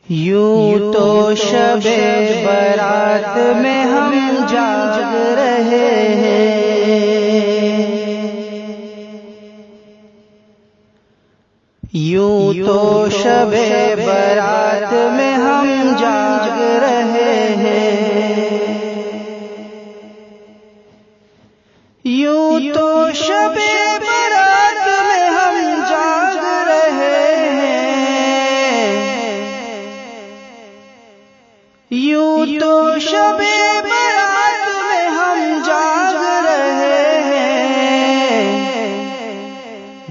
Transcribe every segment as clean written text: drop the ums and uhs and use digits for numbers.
یوں تو شب برات میں ہم جاگ رہے ہیں، یوں تو شب برات میں ہم جاگ رہے ہیں، یوں تو شب برات میں ہم جاگ رہے ہیں، یوں تو شب برات میں ہم جاگ رہے ہیں،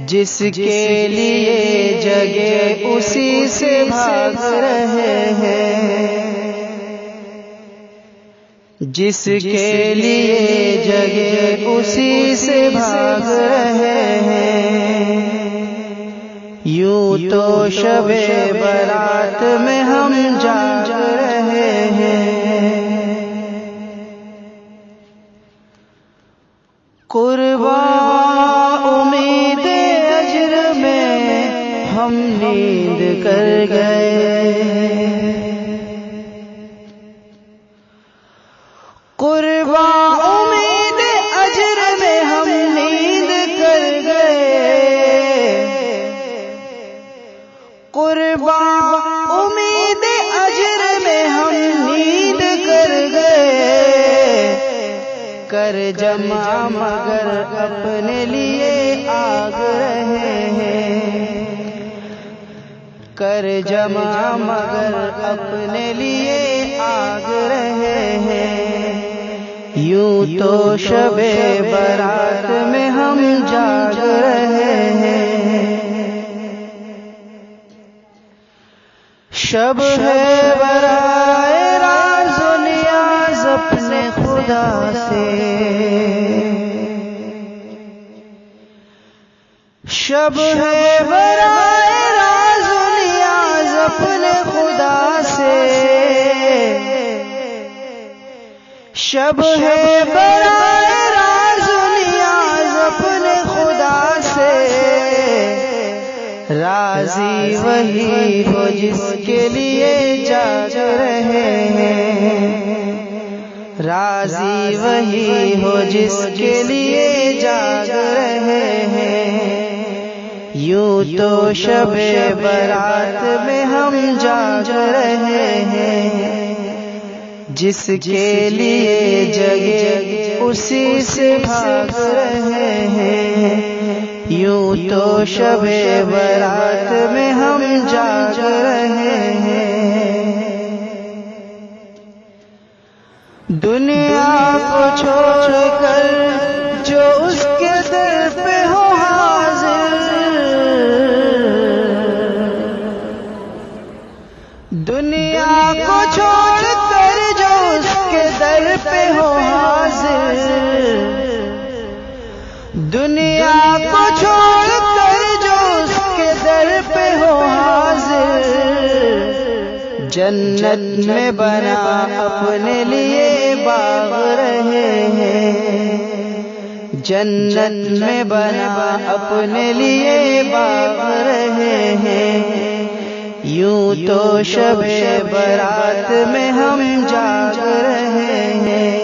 جس کے لیے جگے اسی سے بھاگ رہے ہیں، جس کے لیے جگے اسی سے بھاگ رہے ہیں، یوں تو شب برات میں ہم جاگ رہے ہیں۔ قرباں امید اجر میں ہم نیند کر گئے، قرباں امید اجر میں ہم نیند کر گئے، قرباں امید اجر میں ہم نیند کر گئے، کر جمع مگر اپنے لیے آگ رہے ہیں، کر جمع مگر اپنے لیے آگ رہے ہیں، یوں تو شب برات میں ہم جاگ رہے ہیں۔ شب ہے برائے راز و نیاز اپنے خدا سے، شب ہے برائے راز و نیاز اپنے خدا سے، شب ہے برائے راز و نیاز اپنے خدا سے، راضی وہی ہو جس کے لیے جاگ رہے ہیں، راضی وہی ہو جس کے لیے جاگ رہے ہیں، یوں تو شب برات میں ہم جاگ رہے ہیں، جس کے لیے جگے اسی سے بھاگ رہے ہیں، یوں تو شب برات میں ہم جاگ رہے ہیں۔ دنیا کو چھوڑ کر جو اس کے در پہ ہو حاضر، دنیا کو چھوڑ کر جو اس کے در پہ ہو حاضر، دنیا کو چھوڑ کر جو اس کے در پہ ہو حاضر، جنت میں بنا اپنے لیے باغ رہے ہیں، جنت میں بنا اپنے لیے باغ رہے ہیں، یوں تو شب برات میں ہم جاگ رہے ہیں۔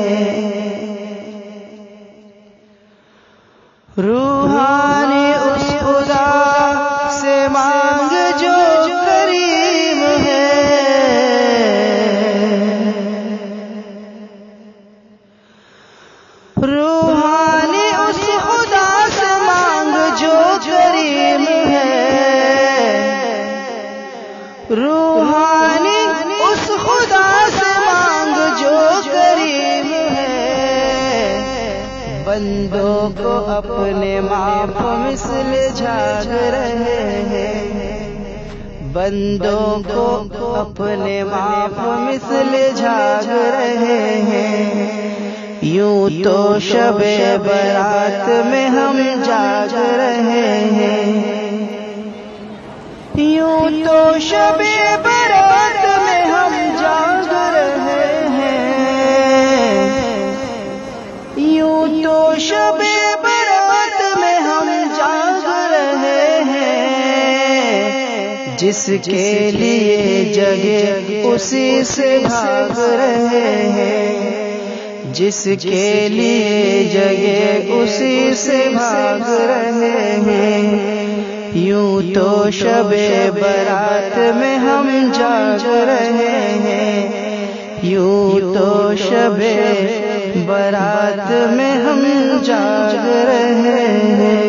روحانی اس خدا سے مانگ جو کریم ہے، روحانی اس خدا سے مانگ جو کریم ہے، روحانی اس خدا سے مانگ جو کریم ہے، بندوں کو اپنے معاف مثل جھاگ رہے ہیں، بندوں کو اپنے معاف مثل جھاگ رہے ہیں، یوں تو شب برات میں ہم جاگ رہے ہیں، یوں تو شب برات میں ہم جاگ رہے ہیں، یوں تو شب برات میں ہم جاگ رہے ہیں، جس جس کے لیے جگہ اسی سے بھاگ رہے ہیں، جس کے لیے جگہ اسی سے بھاگ رہے ہیں۔ یوں تو شب برات میں ہم جاگ رہے ہیں، یوں تو شب برات میں ہم جاگ رہے ہیں۔